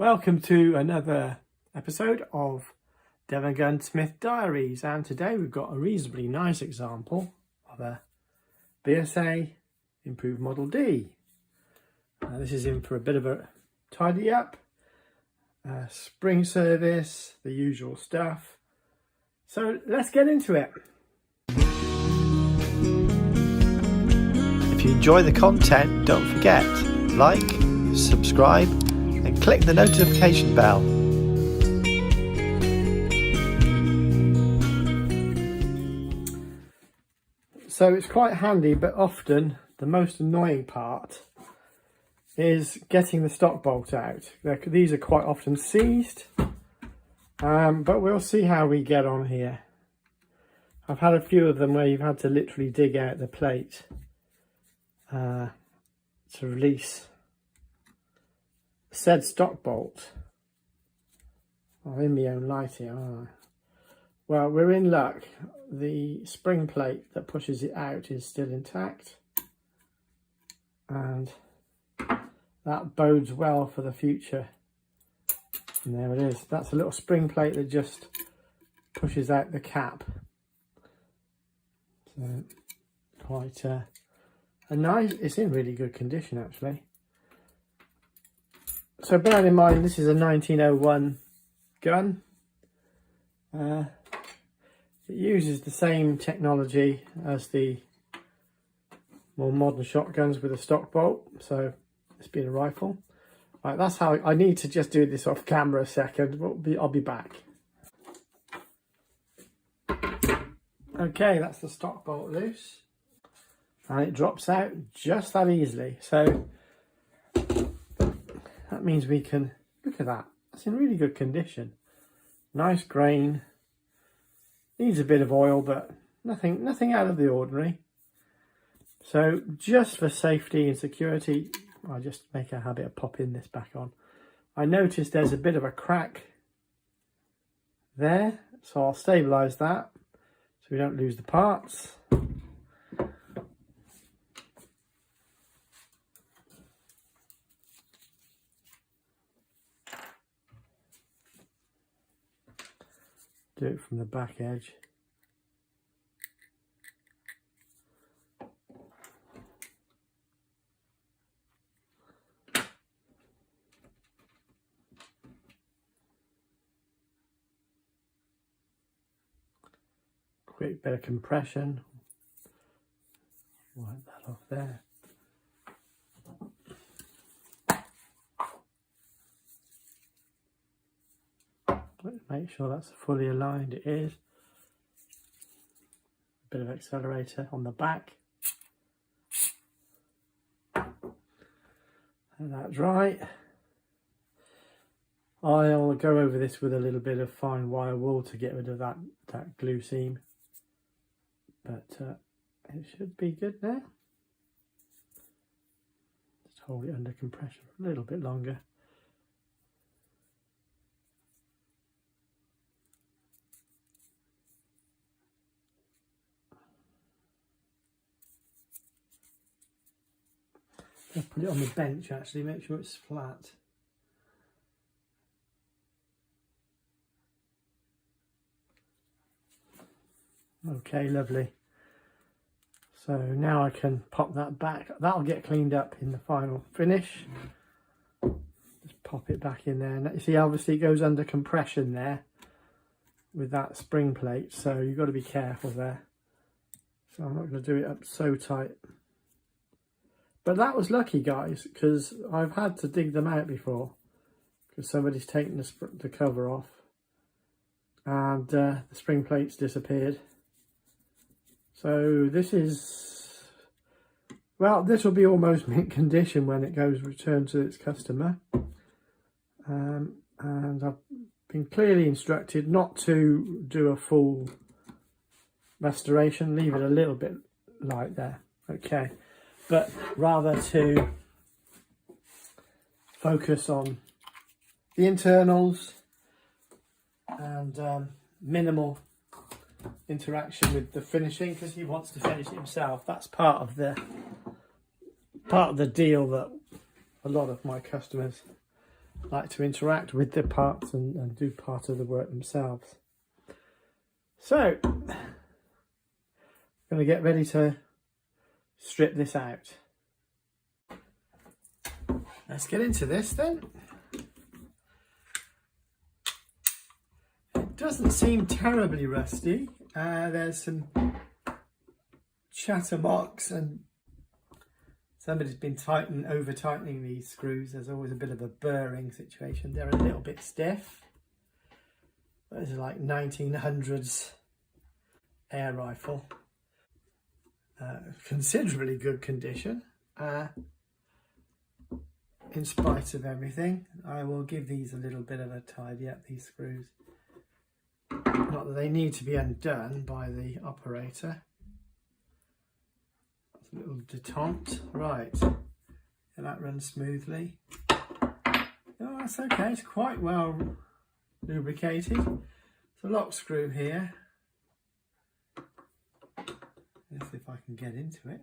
Welcome to another episode of Devongunsmith Diaries, and today we've got a reasonably nice example of a BSA improved Model D. This is in for a bit of a tidy up, spring service, the usual stuff. So let's get into it. If you enjoy the content, don't forget, like, subscribe and click the notification bell. So it's quite handy, but often the most annoying part is getting the stock bolt out. These are quite often seized, but we'll see how we get on here. I've had a few of them where you've had to literally dig out the plate to release said stock bolt. I'm in my own lighting, aren't I? Well, we're in luck. The spring plate that pushes it out is still intact, and that bodes well for the future. And there it is. That's a little spring plate that just pushes out the cap. So quite a nice, it's in really good condition actually. So bearing in mind this is a 1901 gun, it uses the same technology as the more modern shotguns with a stock bolt, so it's been a rifle. Right, that's how I need to just do this off camera a second. I'll be back. Okay, that's the stock bolt loose, and it drops out just that easily. So that means we can look at that. It's in really good condition. Nice grain. Needs a bit of oil, but nothing out of the ordinary. So just for safety and security, I'll just make a habit of popping this back on. I noticed there's a bit of a crack there, so I'll stabilise that so we don't lose the parts. Do it from the back edge. Quick bit of compression. Wipe that off there. Make sure that's fully aligned. It is. A bit of accelerator on the back. And that's right. I'll go over this with a little bit of fine wire wool to get rid of that glue seam. But it should be good now. Just hold it under compression for a little bit longer. I'll put it on the bench actually, make sure it's flat. Okay, lovely. So now I can pop that back. That'll get cleaned up in the final finish. Just pop it back in there. And you see, obviously it goes under compression there with that spring plate, so you've got to be careful there. So I'm not going to do it up so tight. But that was lucky, guys, because I've had to dig them out before because somebody's taken the cover off and the spring plates disappeared. So this is, well, this will be almost mint condition when it goes returned to its customer. And I've been clearly instructed not to do a full restoration, leave it a little bit light there. Okay. But rather to focus on the internals and minimal interaction with the finishing, because he wants to finish it himself. That's part of the deal that a lot of my customers like to interact with the parts and do part of the work themselves. So, I'm going to get ready to strip this out. Let's get into this then. It doesn't seem terribly rusty. There's some chatter marks and somebody's been over tightening these screws. There's always a bit of a burring situation. They're a little bit stiff. This is like 1900s air rifle. Considerably good condition. In spite of everything, I will give these a little bit of a tidy up, these screws. Not that they need to be undone by the operator. That's a little detente. Right, and that runs smoothly. Oh, that's okay, it's quite well lubricated. It's a lock screw here. Let's see if I can get into it.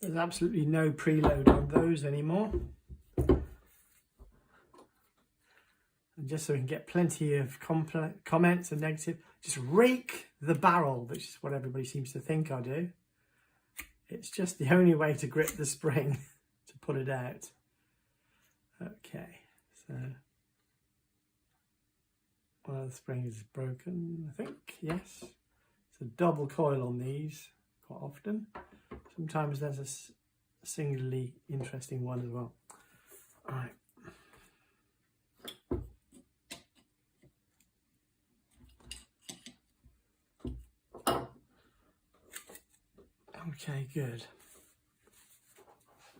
There's absolutely no preload on those anymore. And just so we can get plenty of comments and negative, just rake the barrel, which is what everybody seems to think I do. It's just the only way to grip the spring to pull it out. Okay, so one of the springs is broken, I think, yes. It's a double coil on these quite often. Sometimes there's a singularly interesting one as well. All right. Okay, good.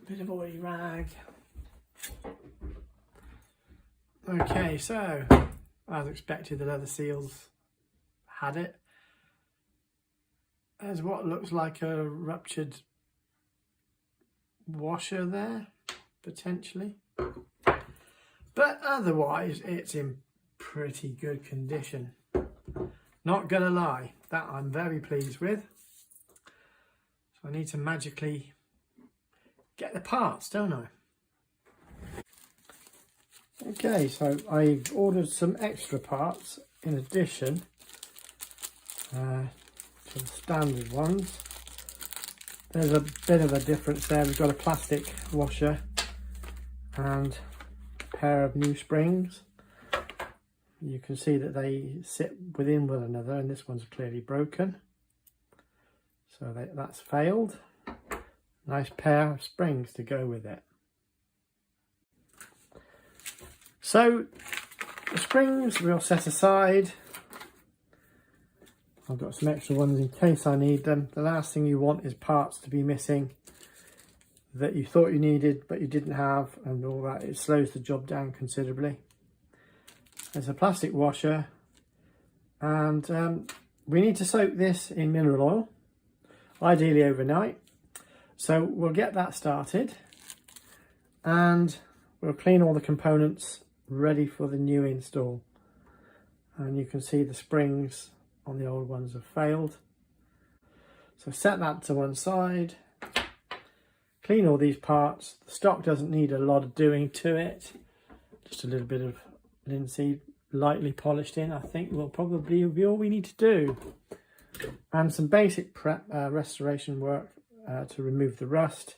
Bit of oily rag. Okay, so as expected, the leather seals had it. There's what looks like a ruptured washer there, potentially. But otherwise, it's in pretty good condition. Not gonna lie, that I'm very pleased with. So I need to magically get the parts, don't I? Okay, so I've ordered some extra parts in addition to the standard ones. There's a bit of a difference there. We've got a plastic washer and a pair of new springs. You can see that they sit within one another, and this one's clearly broken. So that's failed. Nice pair of springs to go with it. So the springs we'll set aside. I've got some extra ones in case I need them. The last thing you want is parts to be missing that you thought you needed but you didn't have, and all that. It slows the job down considerably. There's a plastic washer, and we need to soak this in mineral oil, ideally overnight. So we'll get that started and we'll clean all the components ready for the new install. And you can see the springs on the old ones have failed. So set that to one side, clean all these parts. The stock doesn't need a lot of doing to it, just a little bit of linseed lightly polished in, I think will probably be all we need to do. And some basic prep restoration work to remove the rust,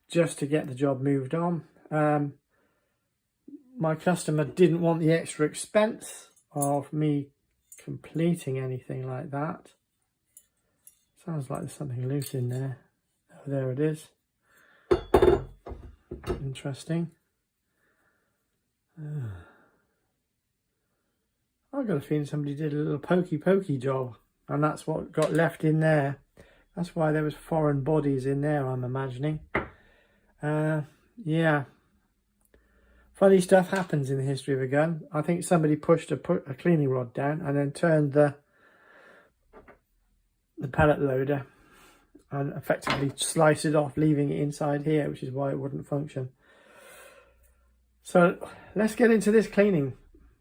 just to get the job moved on. My customer didn't want the extra expense of me completing anything like that. Sounds like there's something loose in there. Oh, there it is. Interesting. I've got a feeling somebody did a little pokey job, and that's what got left in there. That's why there was foreign bodies in there, I'm imagining. Yeah. Funny stuff happens in the history of a gun. I think somebody pushed a cleaning rod down and then turned the pellet loader and effectively sliced it off, leaving it inside here, which is why it wouldn't function. So let's get into this cleaning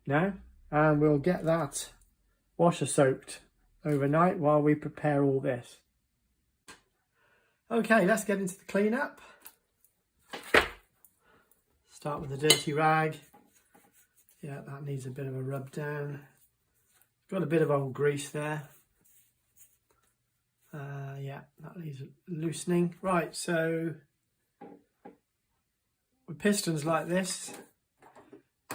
now, and we'll get that washer soaked overnight while we prepare all this. Okay, let's get into the cleanup. Start with the dirty rag. Yeah, that needs a bit of a rub down. Got a bit of old grease there. Yeah, that needs loosening. Right, so with pistons like this,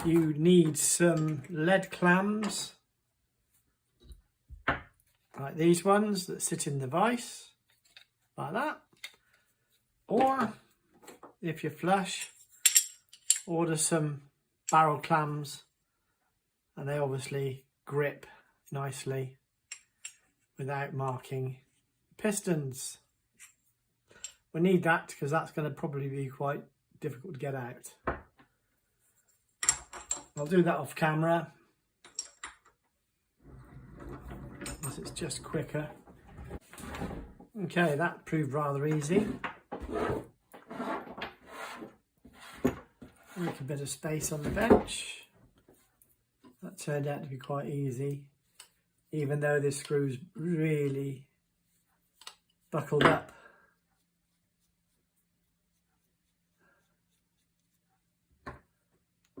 you need some lead clams, like these ones that sit in the vise, like that. Or, if you're flush, order some barrel clams, and they obviously grip nicely without marking pistons. We need that because that's going to probably be quite difficult to get out. I'll do that off camera, because it's just quicker. Okay, that proved rather easy. Make a bit of space on the bench. That turned out to be quite easy, even though this screw's really buckled up.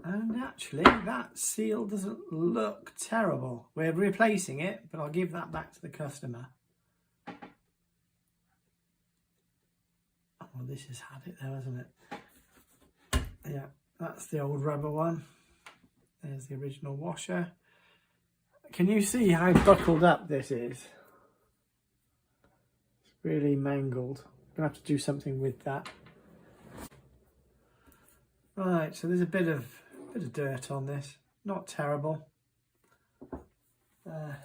And actually that seal doesn't look terrible. We're replacing it, but I'll give that back to the customer. Oh, this has had it though, hasn't it? Yeah, that's the old rubber one. There's the original washer. Can you see how buckled up this is? It's really mangled. I'm gonna have to do something with that. Right, so there's a bit of dirt on this. Not terrible. I'm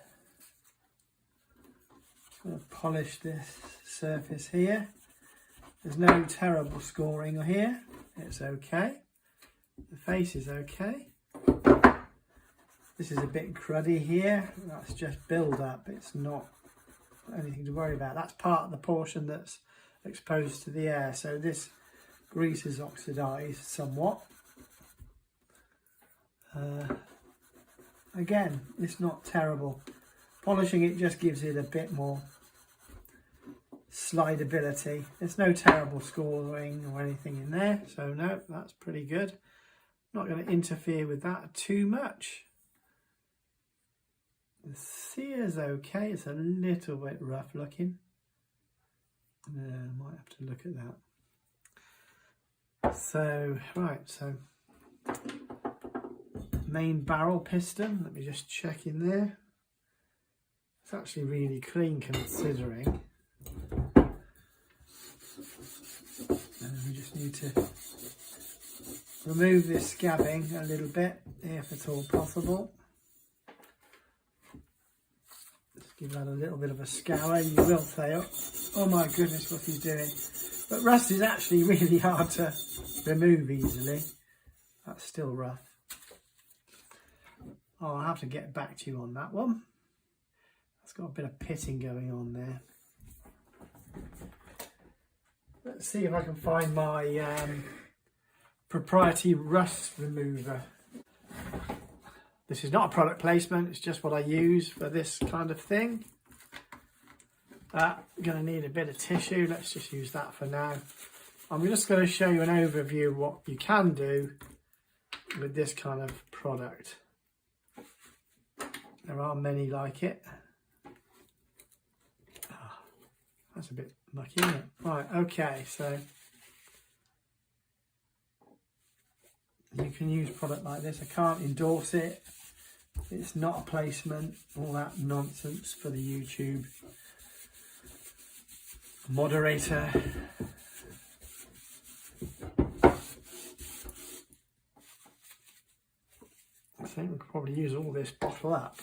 gonna polish this surface here. There's no terrible scoring here. It's okay. The face is okay. This is a bit cruddy here. That's just build up. It's not anything to worry about. That's part of the portion that's exposed to the air. So this grease is oxidized somewhat. Again, it's not terrible. Polishing it just gives it a bit more slidability. There's no terrible scoring or anything in there, so no, that's pretty good. Not going to interfere with that too much. The sear's okay. It's a little bit rough looking. I might have to look at that. So, right, so main barrel piston, let me just check in there. It's actually really clean considering. And we just need to remove this scabbing a little bit, if at all possible. Just you've had a little bit of a scour, you will say, oh my goodness, what he's doing. But rust is actually really hard to remove easily. That's still rough. I'll have to get back to you on that one. It's got a bit of pitting going on there. Let's see if I can find my proprietary rust remover. This is not a product placement, it's just what I use for this kind of thing. I'm going to need a bit of tissue, let's just use that for now. I'm just going to show you an overview of what you can do with this kind of product. There are many like it. Oh, that's a bit mucky, isn't it? Right, okay, so you can use a product like this. I can't endorse it. It's not a placement, all that nonsense for the YouTube moderator. I think we could probably use all this bottle up.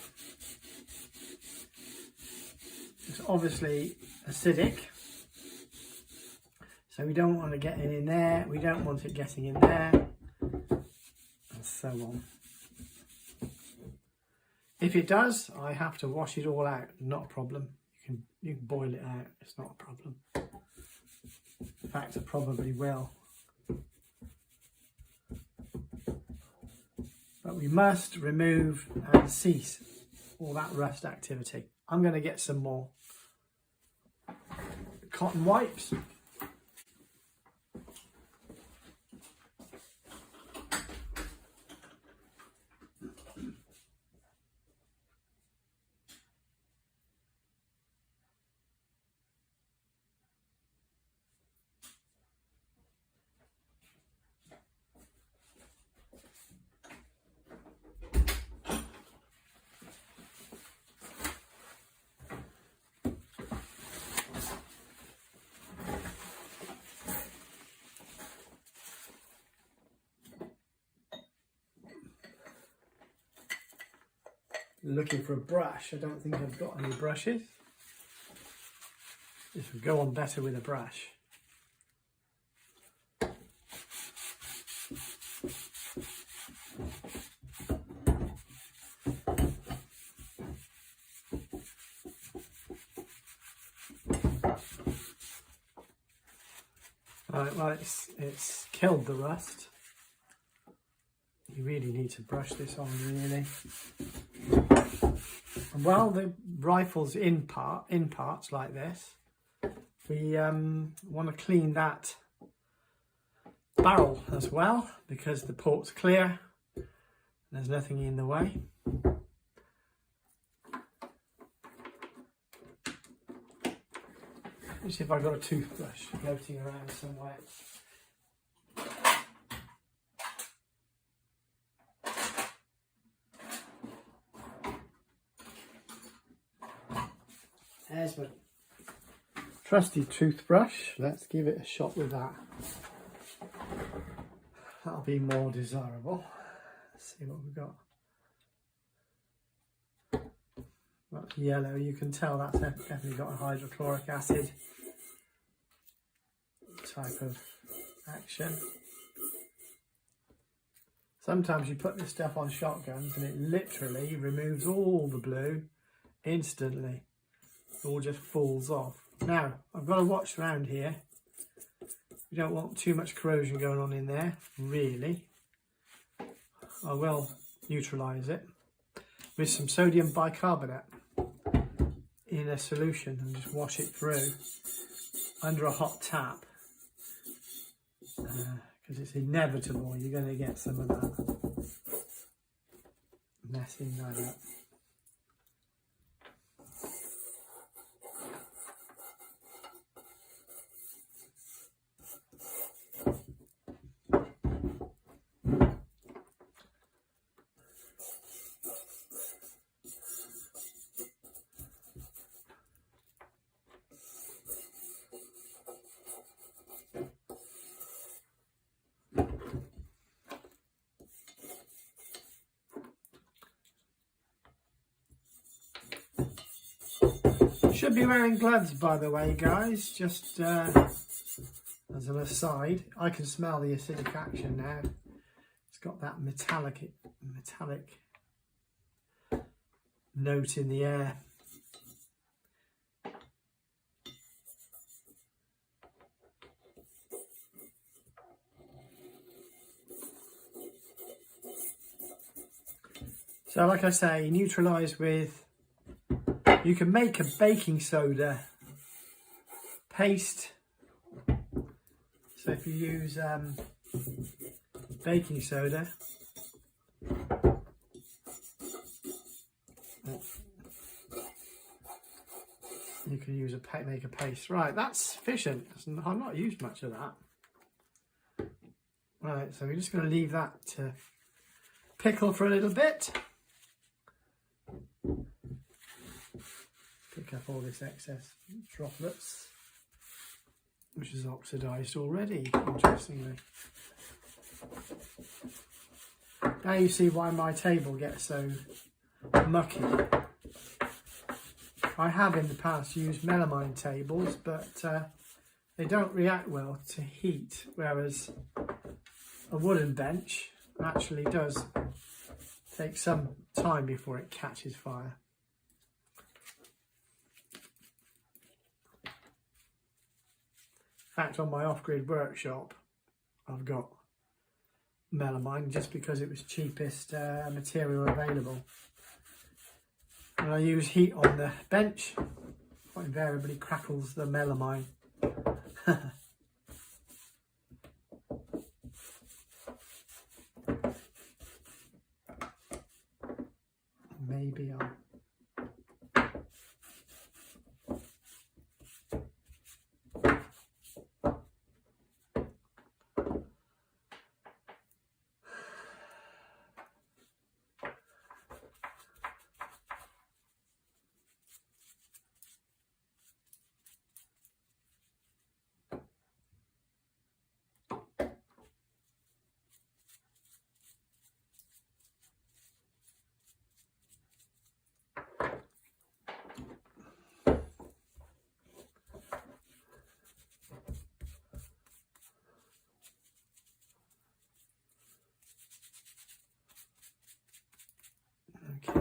It's obviously acidic, so we don't want to get it in there, we don't want it getting in there, and so on. If it does, I have to wash it all out, not a problem. You can boil it out, it's not a problem. In fact, I probably will. But we must remove and cease all that rust activity. I'm going to get some more cotton wipes. Looking for a brush. I don't think I've got any brushes. This would go on better with a brush. Right, well, it's killed the rust. You really need to brush this on, really. And while the rifle's in parts like this, we want to clean that barrel as well, because the port's clear and there's nothing in the way. Let me see if I've got a toothbrush floating around somewhere. There's my trusty toothbrush. Let's give it a shot with that. That'll be more desirable. Let's see what we've got. That's yellow. You can tell that's definitely got a hydrochloric acid type of action. Sometimes you put this stuff on shotguns and it literally removes all the blue instantly. It all just falls off. Now, I've got to watch around here. We don't want too much corrosion going on in there, really. I will neutralise it with some sodium bicarbonate in a solution and just wash it through under a hot tap. Because it's inevitable you're going to get some of that messing that up. Should be wearing gloves, by the way, guys, just as an aside. I can smell the acidic action now. It's got that metallic note in the air. So like I say, neutralise with, you can make a baking soda paste. So if you use baking soda, you can use make a paste. Right, that's sufficient. I've not used much of that. Right, so we're just going to leave that to pickle for a little bit. Pick up all this excess droplets, which is oxidised already, interestingly. Now you see why my table gets so mucky. I have in the past used melamine tables, but they don't react well to heat, whereas a wooden bench actually does take some time before it catches fire. In fact, on my off-grid workshop, I've got melamine just because it was cheapest material available. And I use heat on the bench, quite invariably crackles the melamine. Maybe I'll... Okay,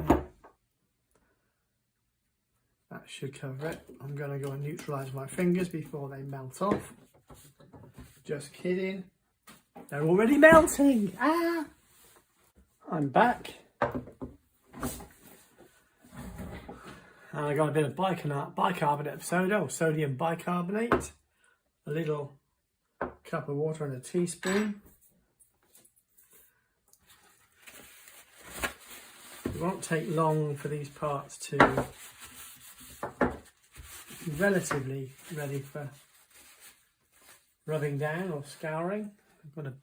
that should cover it. I'm going to go and neutralise my fingers before they melt off. Just kidding, they're already melting. Ah! I'm back, and I got a bit of bicarbonate of soda, or sodium bicarbonate, a little cup of water and a teaspoon. It won't take long for these parts to be relatively ready for rubbing down or scouring. I've got a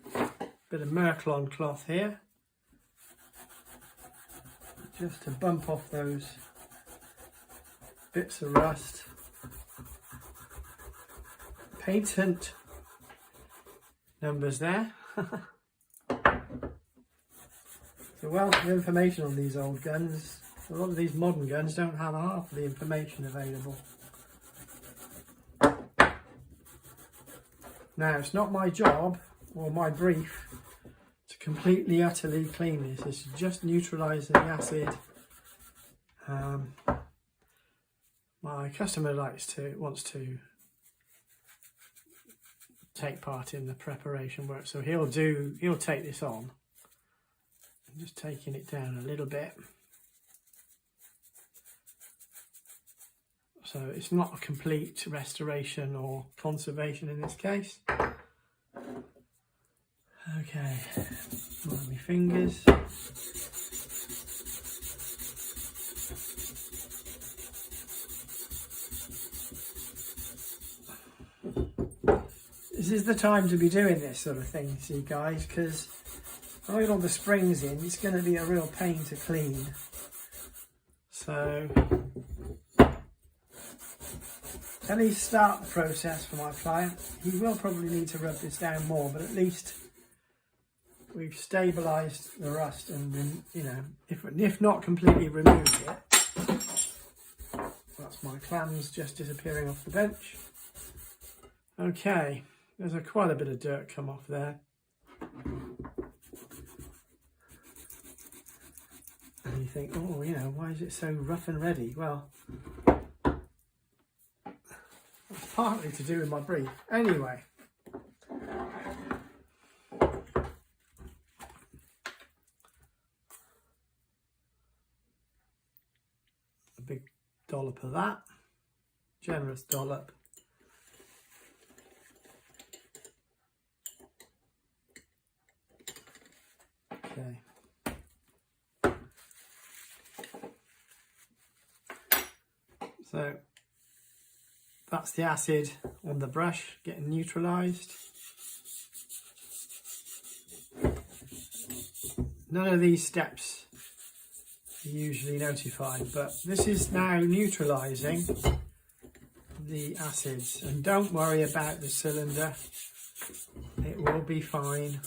bit of Merclon cloth here, just to bump off those bits of rust. Patent numbers there. A wealth of information on these old guns. A lot of these modern guns don't have half of the information available. Now, it's not my job or my brief to completely, utterly clean this. It's just neutralising the acid. My customer wants to take part in the preparation work, so he'll take this on. I'm just taking it down a little bit. So it's not a complete restoration or conservation in this case. Okay, on my fingers. This is the time to be doing this sort of thing, see guys, because when I get all the springs in, it's going to be a real pain to clean. So, at least start the process for my client. He will probably need to rub this down more, but at least we've stabilised the rust and, you know, if not completely removed it, That's my clams just disappearing off the bench. Okay, there's quite a bit of dirt come off there. And you think, oh, you know, why is it so rough and ready? Well, it's partly to do with my brief. Anyway. A big dollop of that. Generous dollop. Okay. So that's the acid on the brush getting neutralised. None of these steps are usually notified, but this is now neutralising the acids. And don't worry about the cylinder, it will be fine.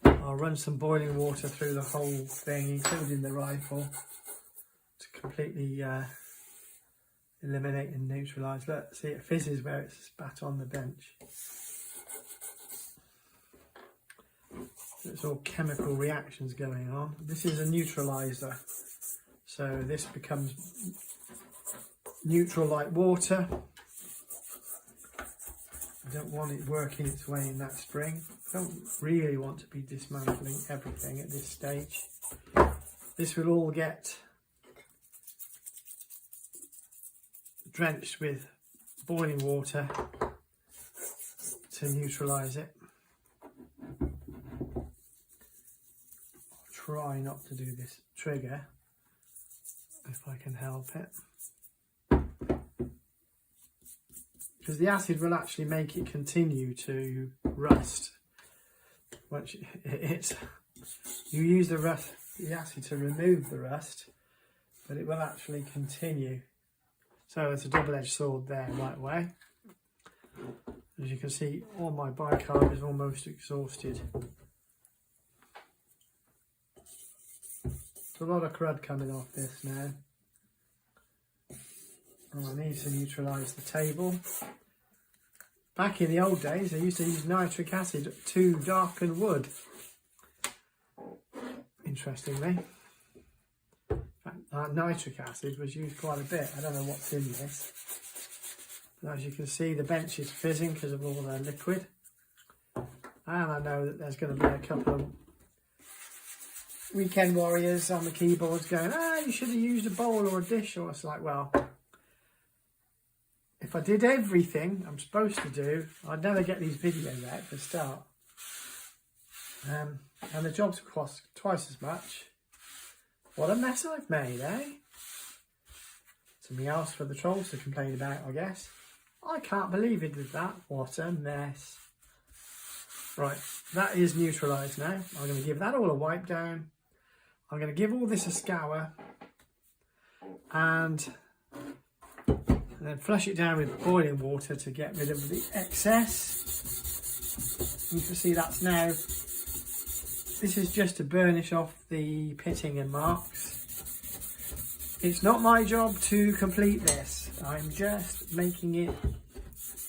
I'll run some boiling water through the whole thing, including the rifle, to completely eliminate and neutralise. Look, see, it fizzes where it's spat on the bench. It's all chemical reactions going on. This is a neutraliser, so this becomes neutral like water. I don't want it working its way in that spring. I don't really want to be dismantling everything at this stage. This will all get drenched with boiling water to neutralise it. I'll try not to do this trigger if I can help it, because the acid will actually make it continue to rust. Once you use the acid to remove the rust, but it will actually continue. So it's a double-edged sword there, right way. As you can see, all my bicarb is almost exhausted. There's a lot of crud coming off this now. And I need to neutralise the table. Back in the old days, I used to use nitric acid to darken wood. Interestingly. Nitric acid was used quite a bit. I don't know what's in this. But as you can see, the bench is fizzing because of all the liquid. And I know that there's going to be a couple of weekend warriors on the keyboards going, you should have used a bowl or a dish. Or it's like, well, if I did everything I'm supposed to do, I'd never get these videos out for a start. And the jobs cost twice as much. What a mess I've made, eh? Something else for the trolls to complain about, I guess. I can't believe it did that. What a mess. Right, that is neutralised now. I'm going to give that all a wipe down. I'm going to give all this a scour. And then flush it down with boiling water to get rid of the excess. You can see that's now... This is just to burnish off the pitting and marks. It's not my job to complete this. I'm just making it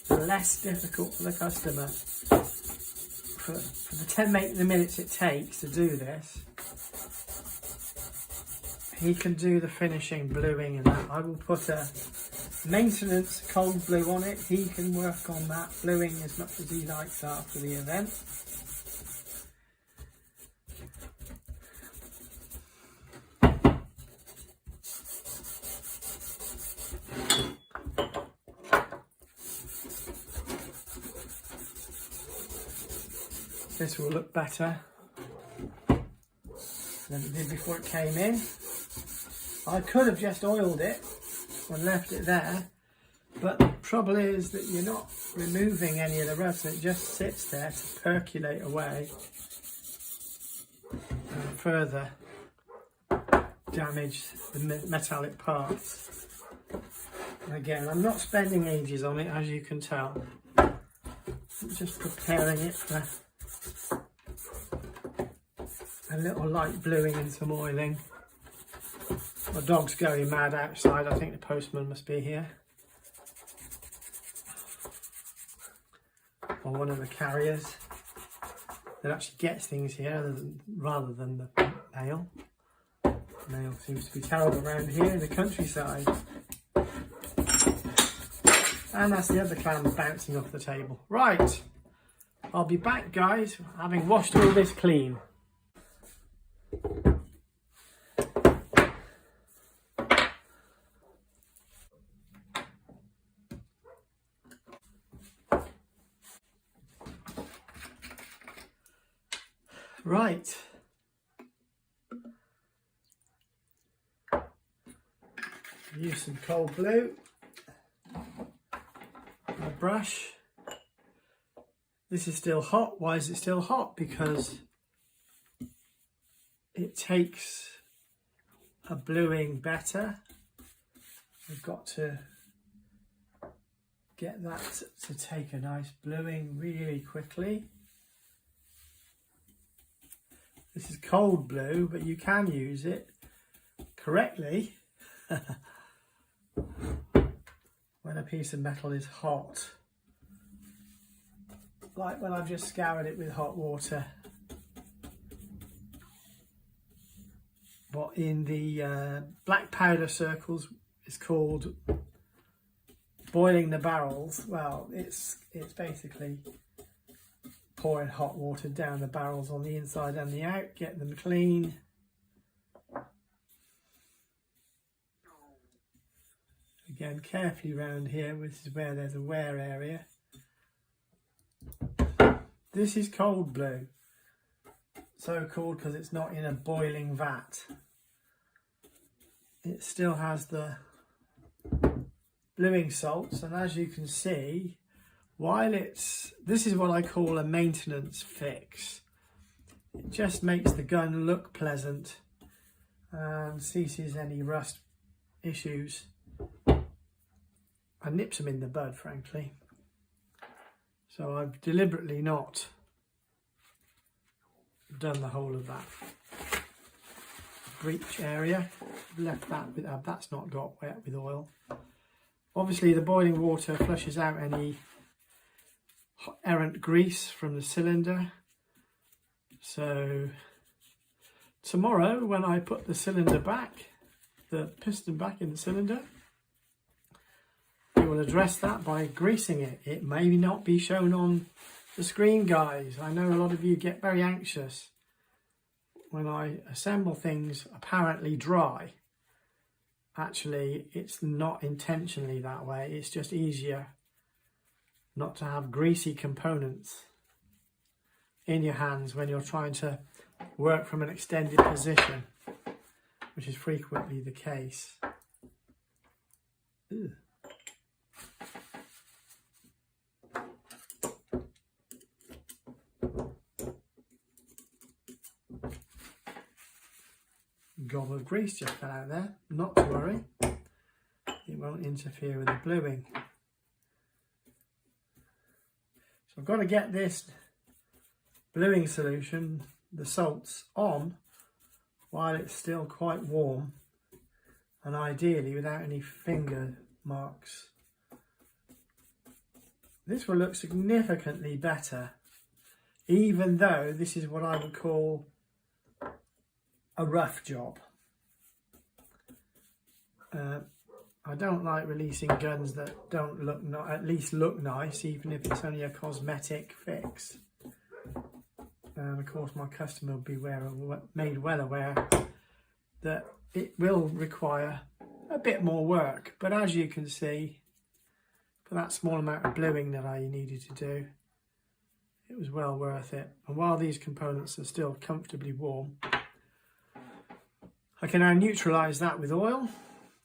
less difficult for the customer. For the 10 minutes it takes to do this, he can do the finishing bluing and that. I will put a maintenance cold blue on it. He can work on that bluing as much as he likes after the event. This will look better than it did before it came in. I could have just oiled it and left it there, but the trouble is that you're not removing any of the rust, it just sits there to percolate away and further damage the metallic parts. And again, I'm not spending ages on it, as you can tell. I'm just preparing it for a little light bluing and some oiling. My dog's going mad outside. I think the postman must be here. Or one of the carriers that actually gets things here rather than the mail. Mail seems to be terrible around here in the countryside. And that's the other clam bouncing off the table. Right, I'll be back, guys, having washed all this clean. Right. Use some cold glue. A brush. This is still hot. Why is it still hot? Because it takes a bluing better. We've got to get that to take a nice bluing really quickly. This is cold blue, but you can use it correctly when a piece of metal is hot. Like when I've just scoured it with hot water. What in the black powder circles is called boiling the barrels. Well, it's basically pouring hot water down the barrels on the inside and the out, get them clean. Again, carefully round here, this is where there's a wear area. This is cold blue. So called because it's not in a boiling vat. It still has the bluing salts, and as you can see, while this is what I call a maintenance fix. It just makes the gun look pleasant and ceases any rust issues. I nips them in the bud, frankly. So I've deliberately not done the whole of that breech area. Left that with that's not got wet with oil. Obviously the boiling water flushes out any errant grease from the cylinder. So tomorrow when I put the cylinder back, the piston back in the cylinder, we will address that by greasing it. It may not be shown on the screen, guys. I know a lot of you get very anxious when I assemble things apparently dry. Actually, it's not intentionally that way. It's just easier not to have greasy components in your hands when you're trying to work from an extended position, which is frequently the case. Ugh. Gob of grease just fell out there. Not to worry, it won't interfere with the bluing. So I've got to get this bluing solution, the salts, on while it's still quite warm, and ideally without any finger marks. This will look significantly better, even though this is what I would call a rough job. I don't like releasing guns that don't look at least look nice, even if it's only a cosmetic fix. Of course, my customer will be made well aware that it will require a bit more work. But as you can see, for that small amount of bluing that I needed to do, it was well worth it. And while these components are still comfortably warm, I can now neutralise that with oil,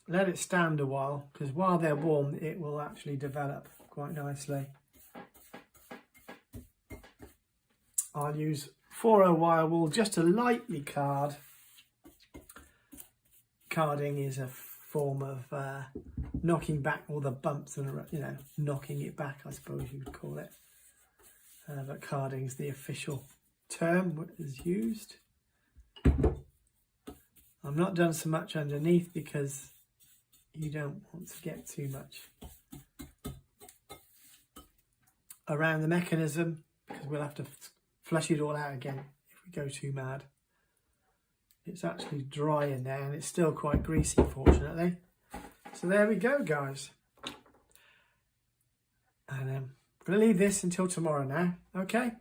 let it stand a while, because while they're warm it will actually develop quite nicely. I'll use 4-0 wire wool just to lightly card. Carding is a form of knocking back all the bumps and, knocking it back, I suppose you would call it. But carding is the official term that is used. I've not done so much underneath because you don't want to get too much around the mechanism, because we'll have to flush it all out again if we go too mad. It's actually dry in there and it's still quite greasy, fortunately. So there we go, guys. And I'm going to leave this until tomorrow now, okay?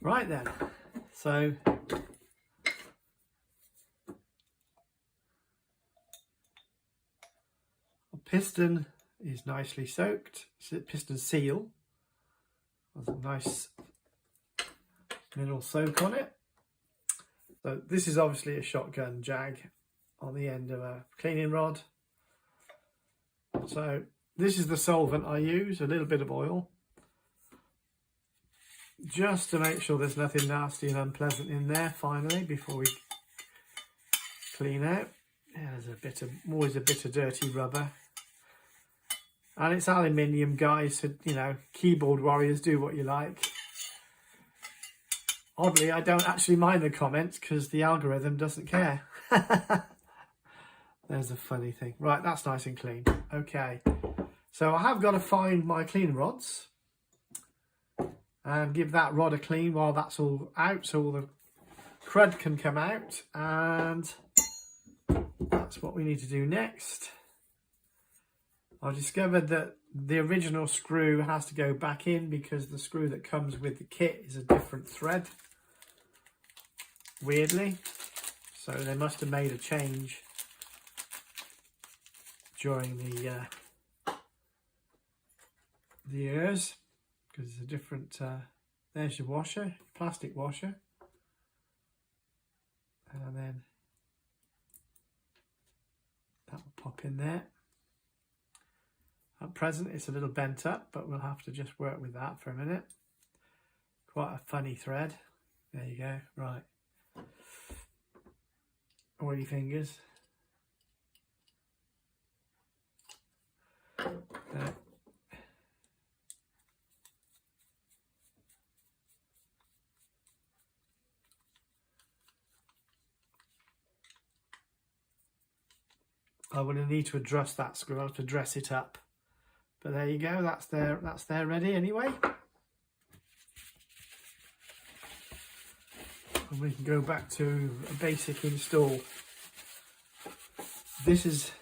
Right then, so our piston is nicely soaked. Piston seal has a nice mineral soak on it. So this is obviously a shotgun jag on the end of a cleaning rod. So this is the solvent I use, a little bit of oil, just to make sure there's nothing nasty and unpleasant in there finally before we clean out. Yeah, there's always a bit of dirty rubber. And it's aluminium, guys, so, you know, keyboard warriors, do what you like. Oddly, I don't actually mind the comments because the algorithm doesn't care. There's a funny thing. Right, that's nice and clean. Okay, so I have got to find my clean rods and give that rod a clean while that's all out, so all the crud can come out, and that's what we need to do next. I discovered that the original screw has to go back in because the screw that comes with the kit is a different thread, weirdly, so they must have made a change during the years, because it's a different, there's your washer, plastic washer, and then that will pop in there. At present it's a little bent up, but we'll have to just work with that for a minute. Quite a funny thread. There you go. Right, oily fingers. I will need to adjust that screw. I'll have to dress it up. But there you go, that's there ready anyway. And we can go back to a basic install. This is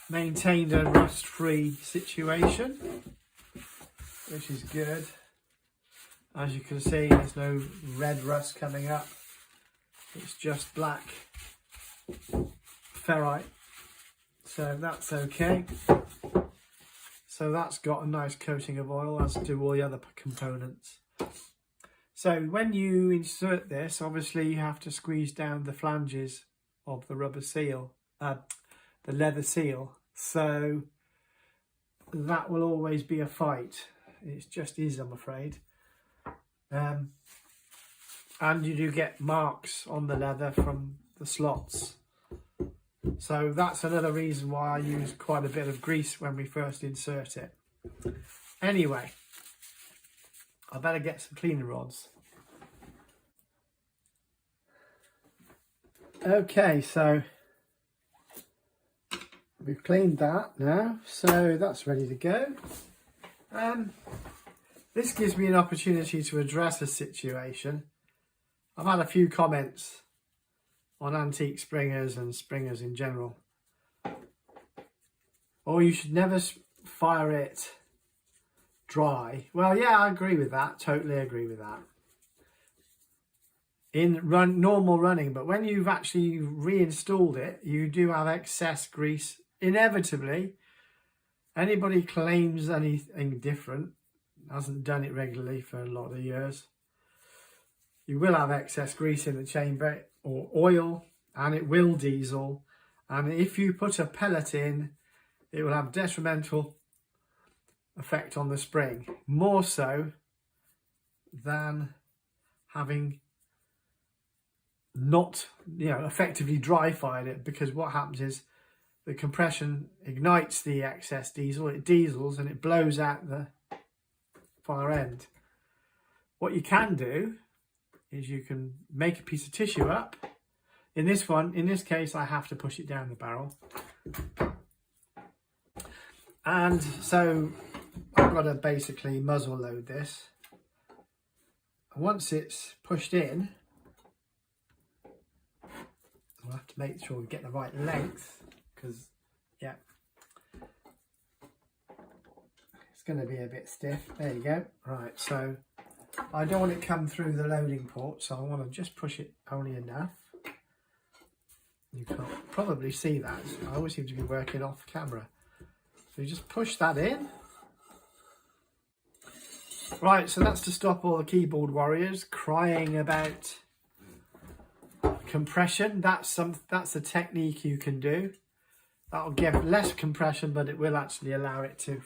maintained a rust-free situation, which is good. As you can see, there's no red rust coming up. It's just black ferrite, so that's okay. So that's got a nice coating of oil, as do all the other components. So when you insert this, obviously you have to squeeze down the flanges of the rubber seal, the leather seal. So that will always be a fight. It just is, I'm afraid. And you do get marks on the leather from the slots. So that's another reason why I use quite a bit of grease when we first insert it. Anyway, I better get some cleaning rods. Okay, so we've cleaned that now, so that's ready to go. This gives me an opportunity to address a situation. I've had a few comments on antique springers and springers in general. Oh, you should never fire it dry. Well, yeah, I agree with that. Totally agree with that. In normal running, but when you've actually reinstalled it, you do have excess grease. Inevitably, anybody claims anything different, hasn't done it regularly for a lot of years, you will have excess grease in the chamber or oil, and it will diesel. And if you put a pellet in, it will have detrimental effect on the spring, more so than having not, effectively dry fired it, because what happens is the compression ignites the excess diesel, it diesels and it blows out the far end. What you can do is you can make a piece of tissue up. In this case, I have to push it down the barrel. And so I've got to basically muzzle load this. Once it's pushed in, I'll have to make sure we get the right length, because, yeah, it's going to be a bit stiff. There you go. Right, so I don't want it to come through the loading port, so I want to just push it only enough. You can't probably see that. I always seem to be working off camera. So you just push that in. Right, so that's to stop all the keyboard warriors crying about compression. That's a technique you can do. That'll give less compression, but it will actually allow it to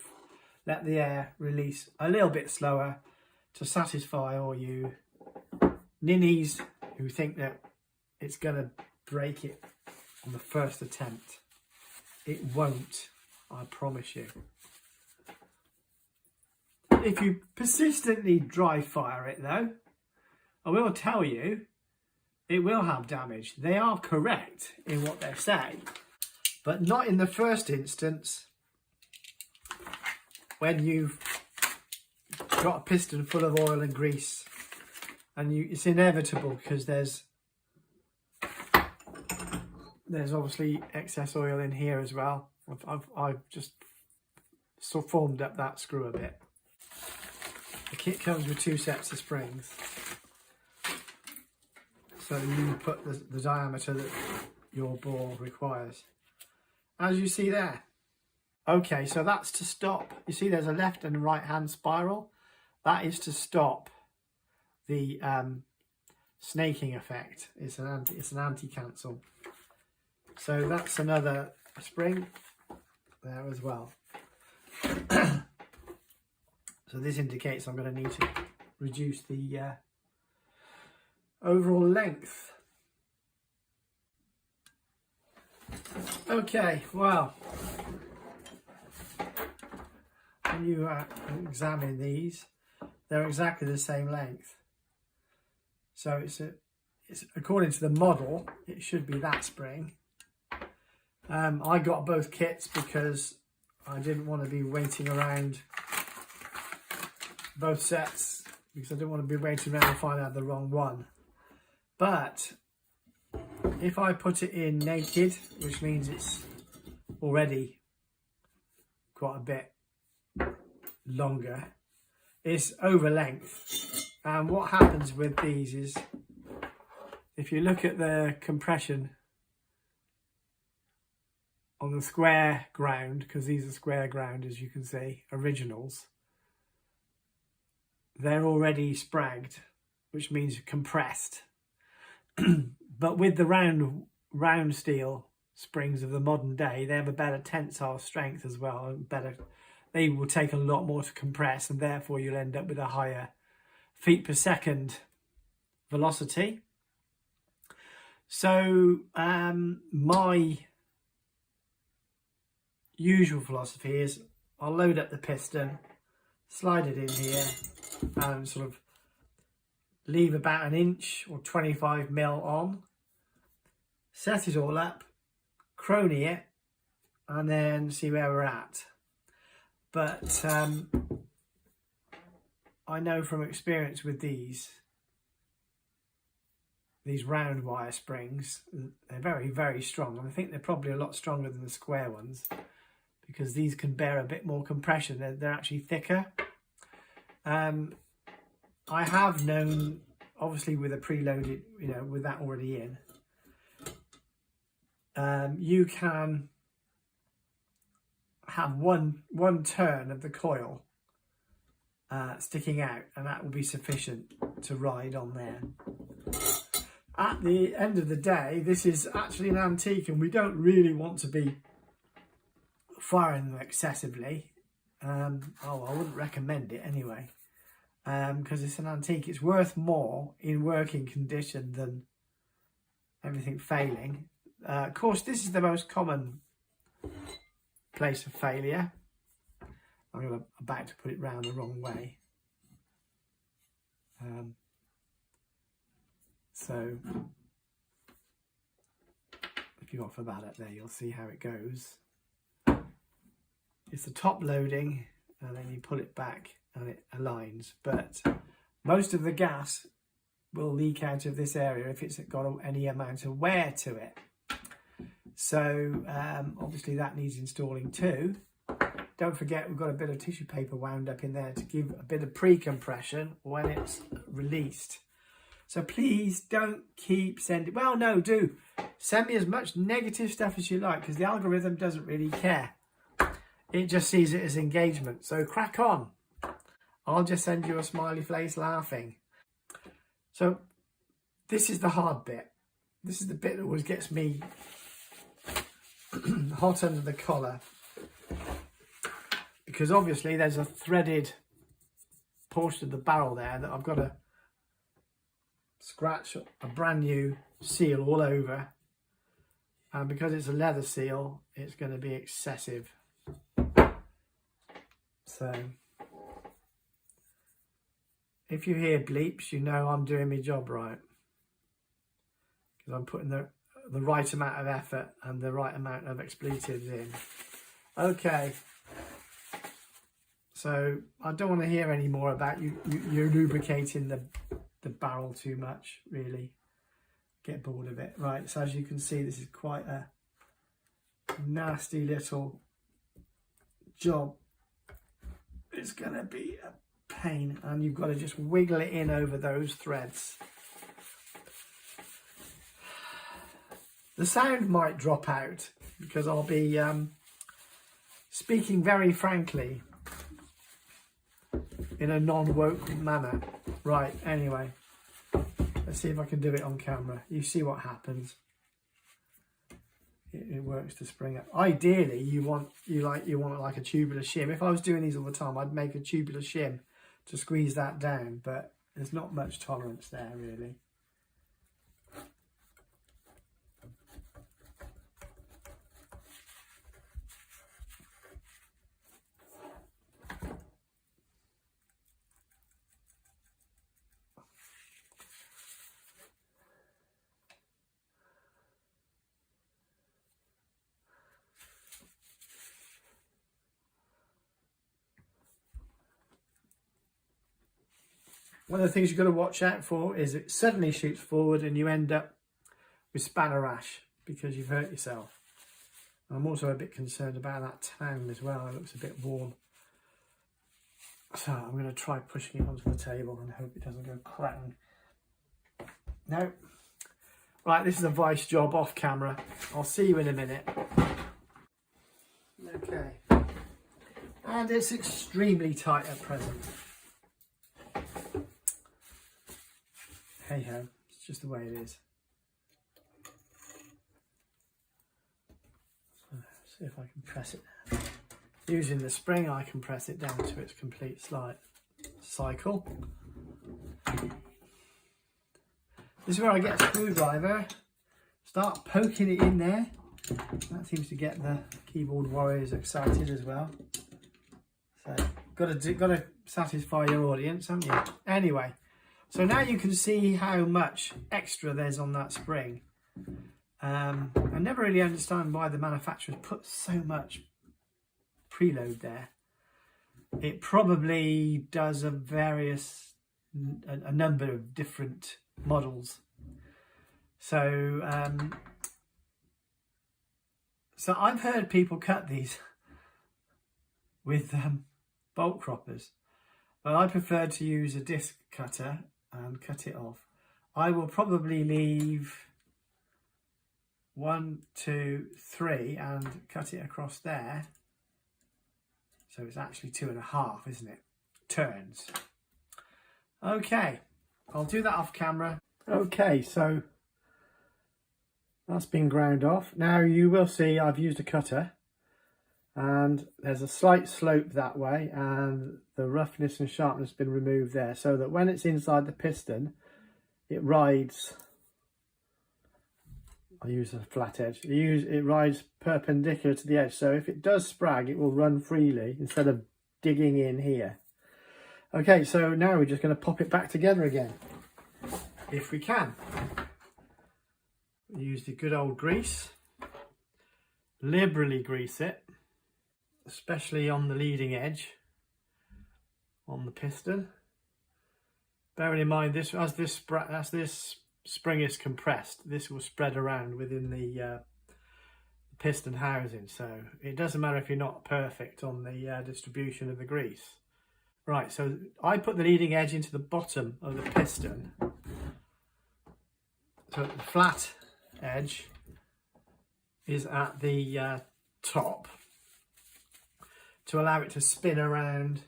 let the air release a little bit slower to satisfy all you ninnies who think that it's going to break it on the first attempt. It won't, I promise you. If you persistently dry fire it though, I will tell you, it will have damage. They are correct in what they say, but not in the first instance when you've got a piston full of oil and grease, and it's inevitable because there's obviously excess oil in here as well. I've just sort of formed up that screw a bit. The kit comes with 2 sets of springs, so you put the diameter that your bore requires, as you see there. Okay, so that's to stop. You see there's a left and right hand spiral. That is to stop the snaking effect. It's an anti-cancel. So that's another spring there as well. So this indicates I'm going to need to reduce the overall length. Okay, well, when you examine these, they're exactly the same length. So it's according to the model, it should be that spring. I got both kits because I didn't want to be waiting around both sets, because I didn't want to be waiting around and find out the wrong one. But if I put it in naked, which means it's already quite a bit longer, is over length. And what happens with these is, if you look at the compression on the square ground, because these are square ground, as you can see, originals, they're already spragged, which means compressed. But with the round steel springs of the modern day, they have a better tensile strength as well, and they will take a lot more to compress, and therefore you'll end up with a higher feet per second velocity. So my usual philosophy is I'll load up the piston, slide it in here, and sort of leave about 1 inch or 25 mil on, set it all up, crony it, and then see where we're at. But I know from experience with these round wire springs, they're very, very strong. And I think they're probably a lot stronger than the square ones, because these can bear a bit more compression. They're actually thicker. I have known, obviously with a preloaded, with that already in, you can have one turn of the coil sticking out, and that will be sufficient to ride on there. At the end of the day, this is actually an antique, and we don't really want to be firing them excessively. I wouldn't recommend it anyway, because it's an antique. It's worth more in working condition than everything failing. Of course, this is the most common place of failure. I'm about to put it round the wrong way. So if you offer that up there, you'll see how it goes. It's the top loading, and then you pull it back and it aligns. But most of the gas will leak out of this area if it's got any amount of wear to it. So obviously that needs installing too. Don't forget, we've got a bit of tissue paper wound up in there to give a bit of pre-compression when it's released. So please don't keep sending, well, no, do send me as much negative stuff as you like, because the algorithm doesn't really care. It just sees it as engagement. So crack on. I'll just send you a smiley face laughing. So this is the hard bit. This is the bit that always gets me hot under the collar, because obviously there's a threaded portion of the barrel there that I've got to scratch a brand new seal all over, and because it's a leather seal, it's going to be excessive. So if you hear bleeps, you know I'm doing my job right, because I'm putting the right amount of effort and the right amount of expletives in. Okay, so I don't want to hear any more about you're lubricating the barrel too much, really. Get bored of it. Right, so as you can see, this is quite a nasty little job. It's going to be a pain, and you've got to just wiggle it in over those threads. The sound might drop out because I'll be speaking very frankly in a non-woke manner. Right, anyway, let's see if I can do it on camera. You see what happens. It works to spring up. Ideally, you want like a tubular shim. If I was doing these all the time, I'd make a tubular shim to squeeze that down, but there's not much tolerance there, really. One of the things you've got to watch out for is it suddenly shoots forward and you end up with spanner rash because you've hurt yourself. I'm also a bit concerned about that tang as well. It looks a bit warm. So I'm going to try pushing it onto the table and hope it doesn't go clang. No. Right, this is a vice job off camera. I'll see you in a minute. Okay. And it's extremely tight at present. Hey ho, it's just the way it is. So, see if I can press it. Using the spring, I can press it down to its complete cycle. This is where I get a screwdriver, start poking it in there. That seems to get the keyboard warriors excited as well. So, got to satisfy your audience, haven't you? Anyway, so now you can see how much extra there's on that spring. I never really understand why the manufacturers put so much preload there. It probably does a number of different models. So so I've heard people cut these with bolt croppers, but I prefer to use a disc cutter and cut it off. I will probably leave 1, 2, 3 and cut it across there. So it's actually 2.5, isn't it? Turns. Okay, I'll do that off camera. Okay, so that's been ground off. Now you will see I've used a cutter and there's a slight slope that way and the roughness and sharpness has been removed there so that when it's inside the piston, it rides, I use a flat edge, it rides perpendicular to the edge, so if it does sprag it will run freely instead of digging in here. Okay, so now we're just going to pop it back together again, if we can. Use the good old grease, liberally grease it, especially on the leading edge, on the piston. Bearing in mind, this as this spring is compressed, this will spread around within the piston housing, so it doesn't matter if you're not perfect on the distribution of the grease. Right, so I put the leading edge into the bottom of the piston, so the flat edge is at the top to allow it to spin around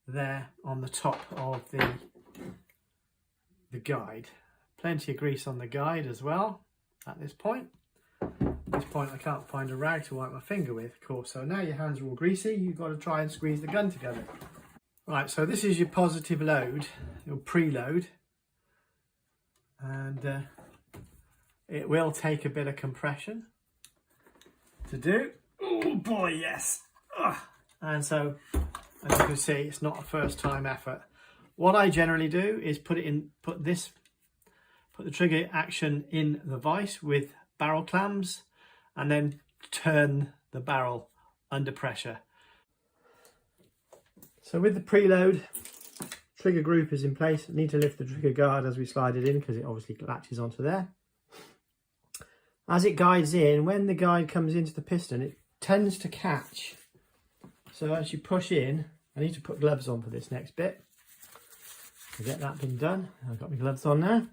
there on the top of the guide. Plenty of grease on the guide as well at this point. At this point I can't find a rag to wipe my finger with, of course, so now your hands are all greasy, you've got to try and squeeze the gun together. Right, so this is your positive load, your preload, and it will take a bit of compression to do. Oh boy, yes. Ugh. And so, as you can see, it's not a first time effort. What I generally do is put the trigger action in the vise with barrel clamps and then turn the barrel under pressure. So with the preload, trigger group is in place. I need to lift the trigger guard as we slide it in because it obviously latches onto there. As it guides in, when the guide comes into the piston, it tends to catch. So as you push in, I need to put gloves on for this next bit to get that been done. I've got my gloves on now.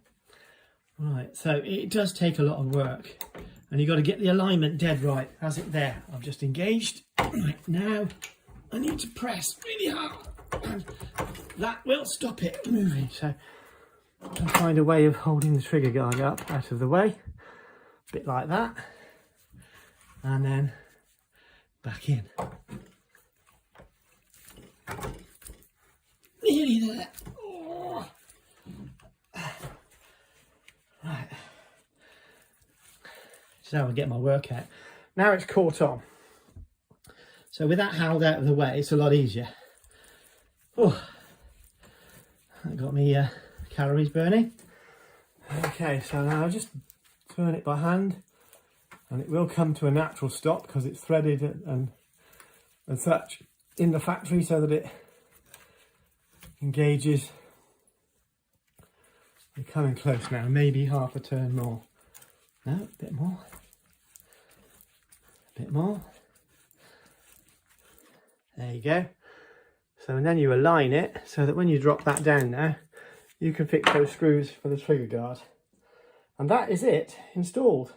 Right, so it does take a lot of work and you've got to get the alignment dead right. Has it there? I've just engaged. Right, now I need to press really hard and that will stop it moving. So I'll find a way of holding the trigger guard up out of the way, a bit like that, and then back in. Nearly there. Oh. Right. So I'll get my work out. Now it's caught on. So with that held out of the way, it's a lot easier. Oh, that got me calories burning. Okay, so now I'll just turn it by hand and it will come to a natural stop because it's threaded and such in the factory so that it engages. We're coming close now, maybe half a turn more. No, a bit more. A bit more. There you go. So and then you align it so that when you drop that down now, you can fix those screws for the trigger guard. And that is it installed.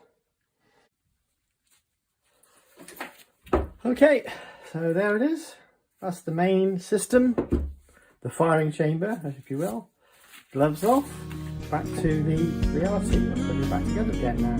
Okay, so there it is. That's the main system, the firing chamber, if you will. Gloves off, back to the reality of putting it back together again now.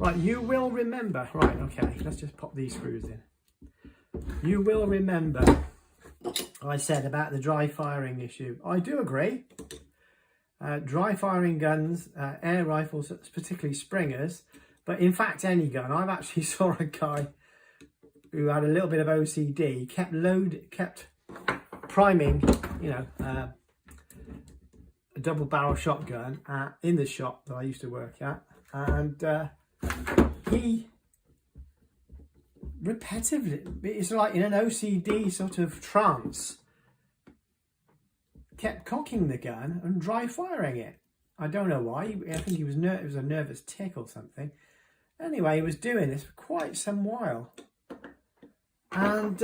Right, you will remember, right, okay, let's just pop these screws in. You will remember I said about the dry firing issue. I do agree. Dry firing guns, air rifles, particularly Springers, but in fact any gun. I've actually saw a guy who had a little bit of OCD, kept priming, you know, a double barrel shotgun in the shop that I used to work at, and he repetitively, it's like in an OCD sort of trance, kept cocking the gun and dry firing it. I don't know why. I think he was it was a nervous tick or something. Anyway, he was doing this for quite some while, and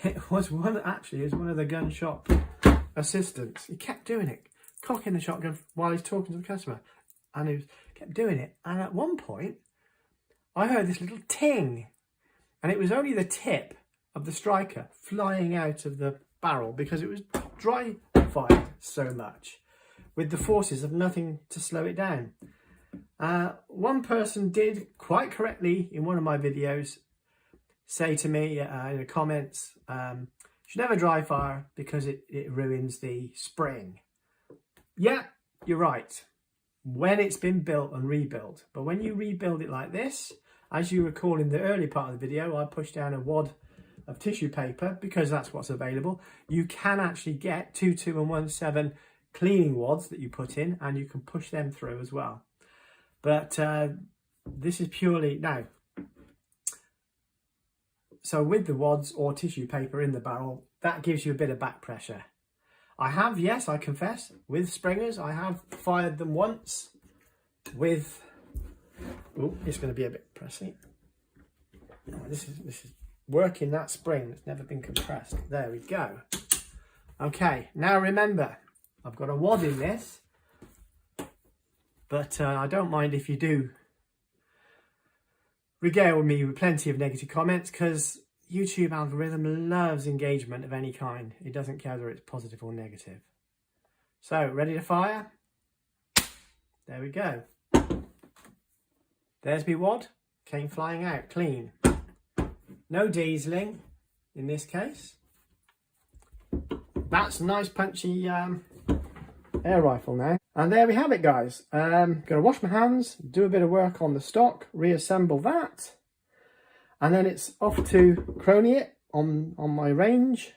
it was one of the gun shop assistants. He kept doing it, cocking the shotgun while he's talking to the customer, and he kept doing it. And at one point, I heard this little ting, and it was only the tip of the striker flying out of the barrel because it was dry fired so much, with the forces of nothing to slow it down. One person did quite correctly in one of my videos say to me in the comments, you should never dry fire because it ruins the spring. Yeah, you're right, when it's been built and rebuilt. But when you rebuild it like this, as you recall in the early part of the video, I pushed down a wad of tissue paper because that's what's available. You can actually get 2.2 and 1.7 cleaning wads that you put in, and you can push them through as well. But this is purely now. So with the wads or tissue paper in the barrel, that gives you a bit of back pressure. I have, yes, I confess, with Springers, I have fired them once with, oh, it's going to be a bit pressy. Oh, this is working that spring that's never been compressed. There we go. Okay, now remember, I've got a wad in this, but I don't mind if you do regale me with plenty of negative comments, because YouTube algorithm loves engagement of any kind. It doesn't care whether it's positive or negative. So, ready to fire? There we go. There's my wad. Came flying out clean. No dieseling in this case. That's a nice punchy air rifle now. And there we have it, guys. Gonna wash my hands, do a bit of work on the stock, reassemble that, and then it's off to crony it on my range.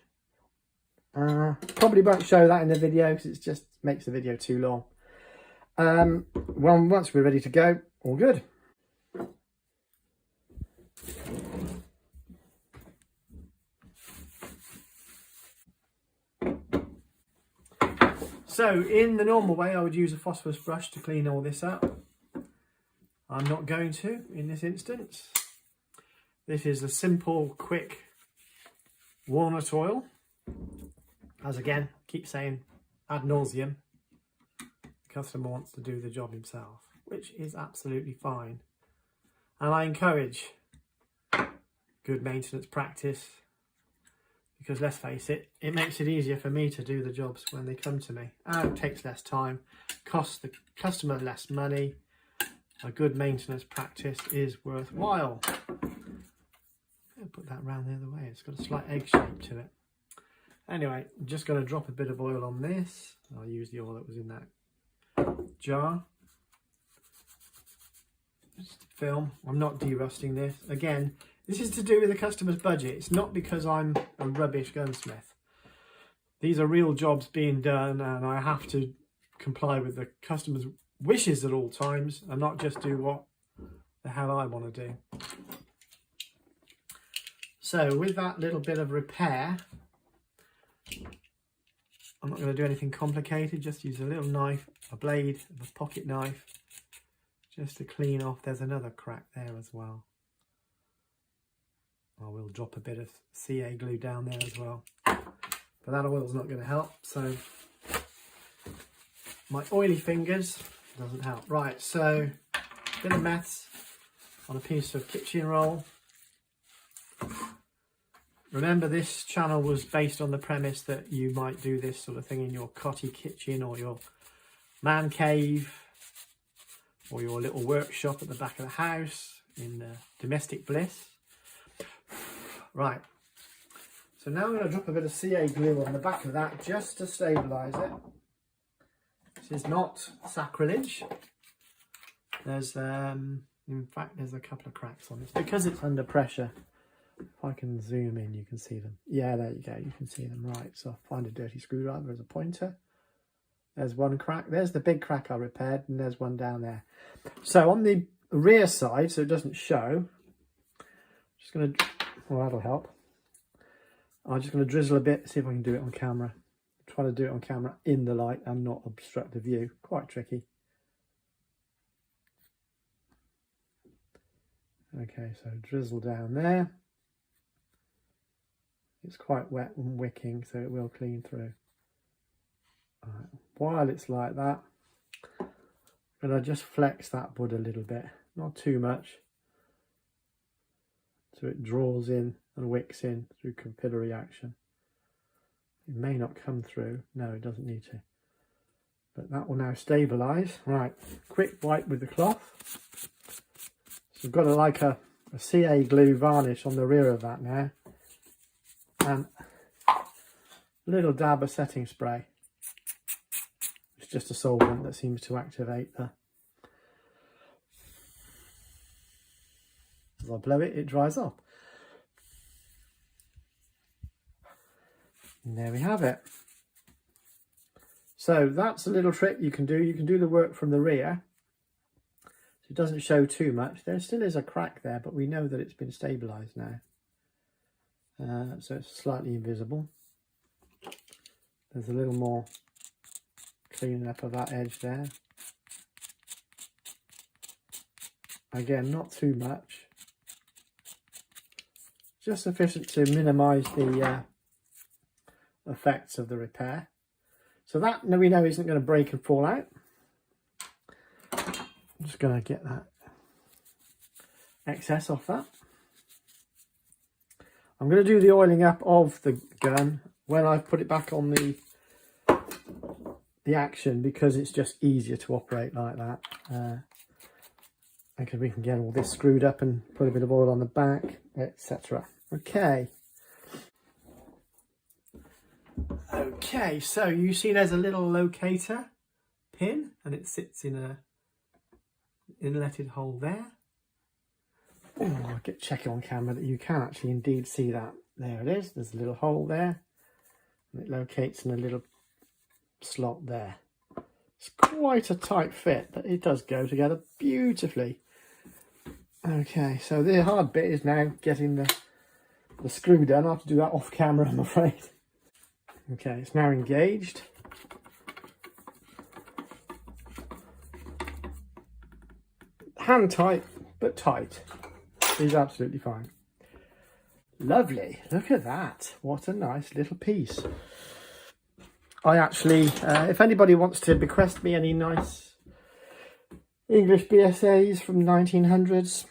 Probably won't show that in the video because it just makes the video too long. Well, once we're ready to go, all good. So in the normal way I would use a phosphorus brush to clean all this up. I'm not going to in this instance. This is a simple, quick walnut oil. As again, keep saying ad nauseum, the customer wants to do the job himself, which is absolutely fine. And I encourage good maintenance practice, because let's face it, it makes it easier for me to do the jobs when they come to me. And it takes less time, costs the customer less money. A good maintenance practice is worthwhile. I'll put that round the other way. It's got a slight egg shape to it. Anyway, I'm just going to drop a bit of oil on this. I'll use the oil that was in that jar. Just film. I'm not derusting this. Again, this is to do with the customer's budget. It's not because I'm a rubbish gunsmith. These are real jobs being done, and I have to comply with the customer's wishes at all times and not just do what the hell I want to do. So with that little bit of repair, I'm not going to do anything complicated, just use a little knife, a blade, a pocket knife, just to clean off. There's another crack there as well. I will drop a bit of CA glue down there as well, but that oil's not going to help, so my oily fingers doesn't help. Right, so a bit of meths on a piece of kitchen roll. Remember, this channel was based on the premise that you might do this sort of thing in your cottage kitchen or your man cave or your little workshop at the back of the house in domestic bliss. Right, so now I'm going to drop a bit of CA glue on the back of that just to stabilise it. This is not sacrilege. There's, in fact, there's a couple of cracks on this because it's under pressure. If I can zoom in, you can see them. Yeah, there you go, you can see them. Right, so I'll find a dirty screwdriver as a pointer. There's one crack. There's the big crack I repaired, and there's one down there. So on the rear side, so it doesn't show, I'm just going to, well, that'll help. I'm just going to drizzle a bit, see if I can do it on camera. Try to do it on camera in the light and not obstruct the view. Quite tricky. Okay, so drizzle down there. It's quite wet and wicking, so it will clean through. Right. While it's like that, I'm going to just flex that bud a little bit, not too much, so it draws in and wicks in through capillary action. It may not come through. No, it doesn't need to. But that will now stabilise. Right, quick wipe with the cloth. So I've got like a CA glue varnish on the rear of that now. And a little dab of setting spray. It's just a solvent that seems to activate the... As I blow it, it dries off. And there we have it. So that's a little trick you can do. You can do the work from the rear. So it doesn't show too much. There still is a crack there, but we know that it's been stabilised now. So it's slightly invisible. There's a little more cleaning up of that edge there. Again, not too much. Just sufficient to minimise the effects of the repair. So that we know isn't going to break and fall out. I'm just going to get that excess off that. I'm going to do the oiling up of the gun when I put it back on the action, because it's just easier to operate like that. Because we can get all this screwed up and put a bit of oil on the back, etc. Okay. Okay, so you see there's a little locator pin and it sits in a inletted hole there. Oh, I'll check it on camera that you can actually indeed see that. There it is, there's a little hole there and it locates in a little slot there. It's quite a tight fit, but it does go together beautifully. Okay, so the hard bit is now getting the screw done. I'll have to do that off camera, I'm afraid. Okay, it's now engaged. hand tight, but tight. Is absolutely fine. Lovely, look at that. What a nice little piece. I actually, if anybody wants to bequest me any nice English BSAs from 1900s,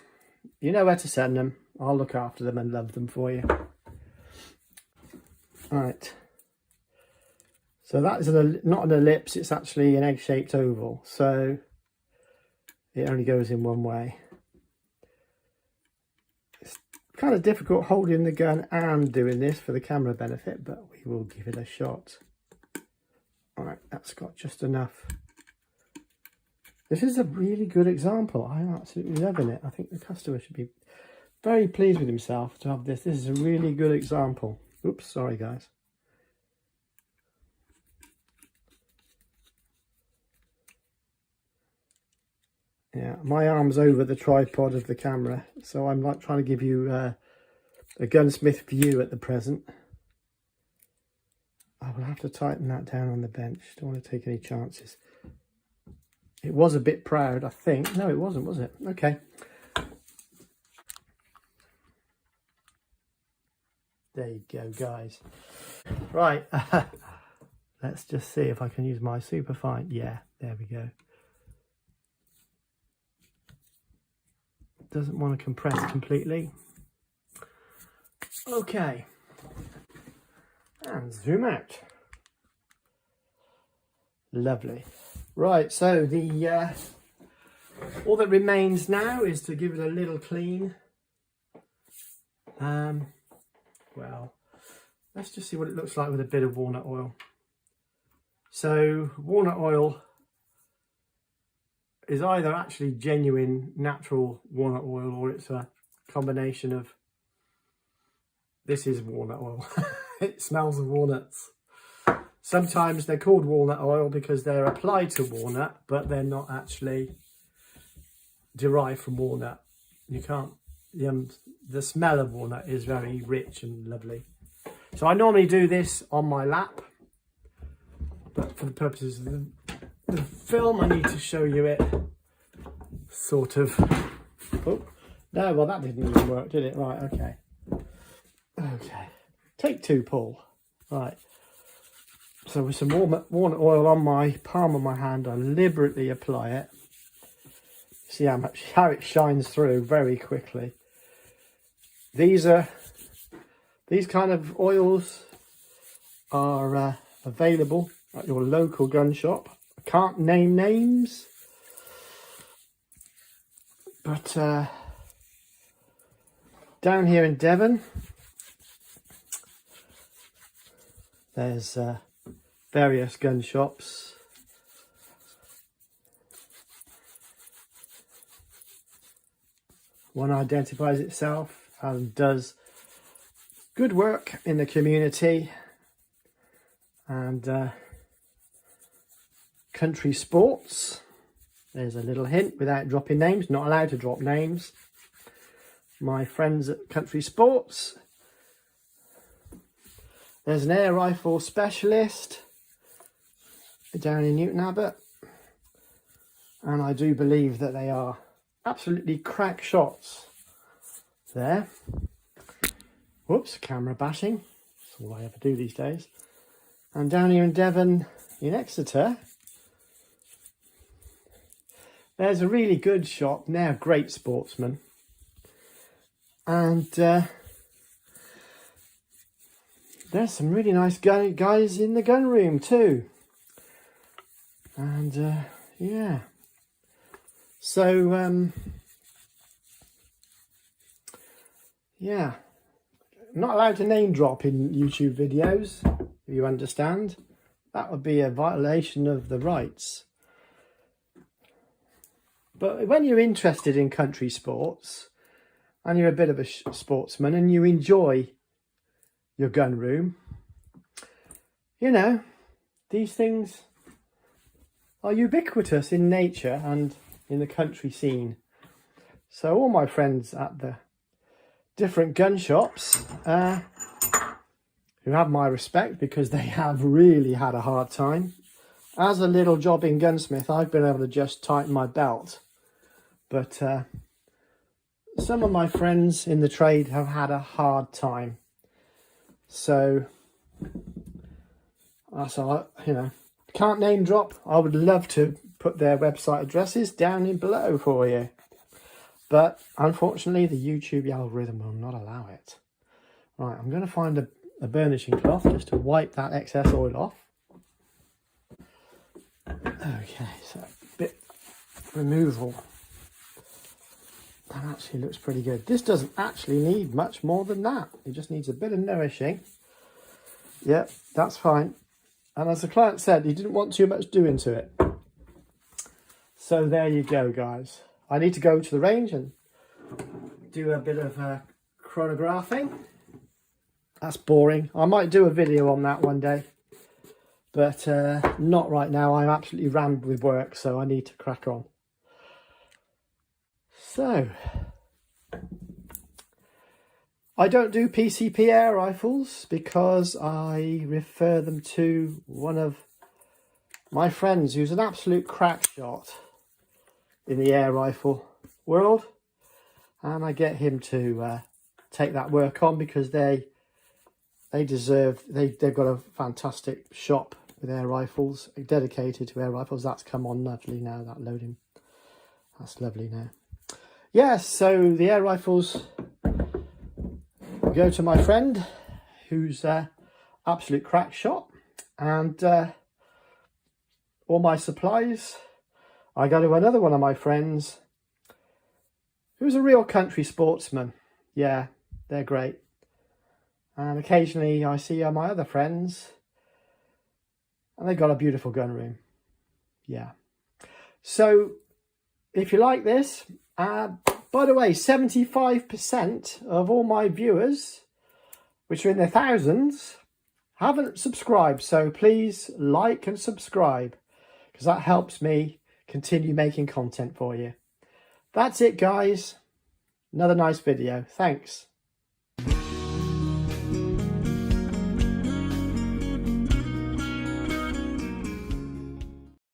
you know where to send them. I'll look after them and love them for you. Right. So that is not an ellipse, it's actually an egg-shaped oval. So it only goes in one way. It's kind of difficult holding the gun and doing this for the camera benefit, but we will give it a shot. All right, that's got just enough. This is a really good example. I'm absolutely loving it. I think the customer should be very pleased with himself to have this. This is a really good example. Oops, sorry guys. Yeah, my arm's over the tripod of the camera, so I'm like trying to give you a gunsmith view at the present. I will have to tighten that down on the bench. Don't want to take any chances. It was a bit proud, I think. No, it wasn't, was it? Okay. There you go, guys. Right. Let's just see if I can use my superfine. Yeah, there we go. Doesn't want to compress completely. Okay. And zoom out. Lovely. Right, so the all that remains now is to give it a little clean. Well, let's just see what it looks like with a bit of walnut oil. So walnut oil is either actually genuine natural walnut oil, or it's a combination of, this is walnut oil. It smells of walnuts. Sometimes they're called walnut oil because they're applied to walnut, but they're not actually derived from walnut. You can't, the smell of walnut is very rich and lovely. So I normally do this on my lap, but for the purposes of the film, I need to show you it sort of. Oh, no, well that didn't even work, did it? Right, okay. Okay, take two, Paul. Right. So with some walnut oil on my palm of my hand, I deliberately apply it. See how it shines through very quickly. These kind of oils are available at your local gun shop. I can't name names, but down here in Devon, there's various gun shops. One identifies itself and does good work in the community, and Country Sports, there's a little hint without dropping names, not allowed to drop names. My friends at Country Sports. There's an air rifle specialist down in Newton Abbot, and I do believe that they are absolutely crack shots there. Whoops, camera bashing. That's all I ever do these days. And down here in Devon, in Exeter, there's a really good shop. They're great sportsmen. And there's some really nice guys in the gun room too. And yeah. So, yeah. I'm not allowed to name drop in YouTube videos, if you understand. That would be a violation of the rights. But when you're interested in country sports, and you're a bit of a sportsman, and you enjoy your gun room, you know, these things are ubiquitous in nature and in the country scene. So all my friends at the different gun shops, who have my respect because they have really had a hard time. As a little jobbing gunsmith, I've been able to just tighten my belt. But some of my friends in the trade have had a hard time. So, can't name drop. I would love to put their website addresses down in below for you. But unfortunately, the YouTube algorithm will not allow it. Right, I'm going to find a burnishing cloth just to wipe that excess oil off. Okay, so a bit removal. That actually looks pretty good. This doesn't actually need much more than that. It just needs a bit of nourishing. Yep, that's fine. And as the client said, he didn't want too much doing to it. So there you go, guys. I need to go to the range and do a bit of chronographing. That's boring. I might do a video on that one day. But not right now. I'm absolutely rammed with work, so I need to crack on. So, I don't do PCP air rifles because I refer them to one of my friends who's an absolute crack shot in the air rifle world, and I get him to take that work on because they've got a fantastic shop with air rifles, dedicated to air rifles. That's come on lovely now, that loading. That's lovely now. Yes, so the air rifles go to my friend who's absolute crack shot, and all my supplies I go to another one of my friends who's a real country sportsman. Yeah, they're great. And occasionally I see my other friends and they've got a beautiful gun room. Yeah. So if you like this, by the way, 75% of all my viewers, which are in their thousands, haven't subscribed. So please like and subscribe, because that helps me continue making content for you. That's it, guys. Another nice video. Thanks.